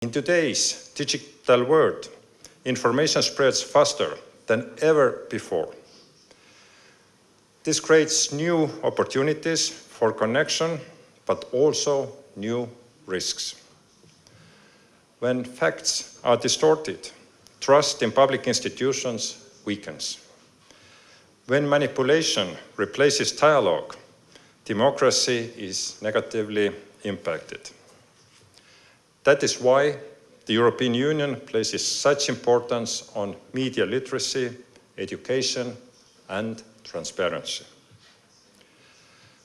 In today's digital world, information spreads faster than ever before. This creates new opportunities for connection, but also new risks. When facts are distorted, trust in public institutions weakens. When manipulation replaces dialogue, democracy is negatively impacted. That is why the European Union places such importance on media literacy, education, and transparency.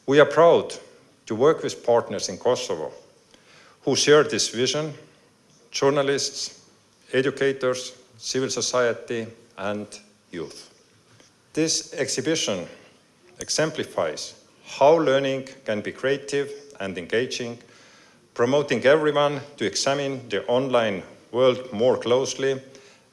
We are proud to work with partners in Kosovo who share this vision: journalists, educators, civil society, and youth. This exhibition exemplifies how learning can be creative and engaging, promoting everyone to examine the online world more closely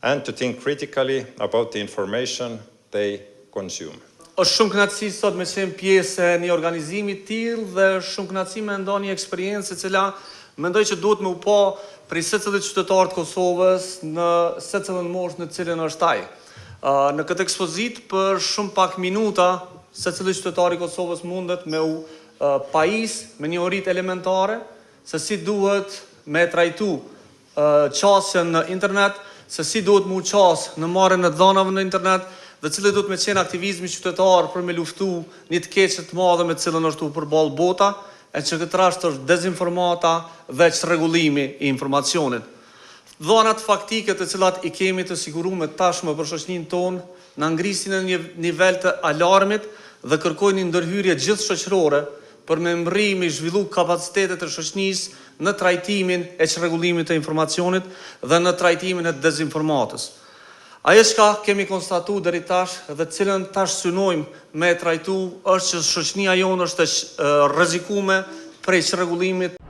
and to think critically about the information they consume. Është shumë kënaqësi sot me qenë pjesë e një organizimi të tillë dhe shumë kënaqësi me ndonjë eksperiencë e cila mendoj që duhet me u pa për secilin qytetar të Kosovës në secilën moshë në cilën është ai. Në këtë ekspozitë për shumë pak minuta secili qytetar i Kosovës mundet me u pajis me një oritë elementare se si duhet me trajtu qasjen në internet, se si duhet mu qas në marrjen e dhënave në internet, dhe cili duhet me qenë aktivizmi qytetar për me luftu një të keqe të madhe me cilën është u përballë bota, e që këtë rast është dezinformata dhe çrregullimi i informacionit. Dhënat faktike të cilat i kemi të siguruar tashmë për shoqërinë tonë na ngrisin në një nivel të alarmit dhe kërkojnë një ndërhyrje gjithëshoqërore për me me zhvillu kapacitetet e shoqënisë në trajtimin e çrregullimit të informacionit dhe në trajtimin e dezinformatës. Ajo çka kemi konstatu deri tash dhe cilën tash synojmë me trajtu është që shoqënia jonë është e rrezikuar prej çrregullimit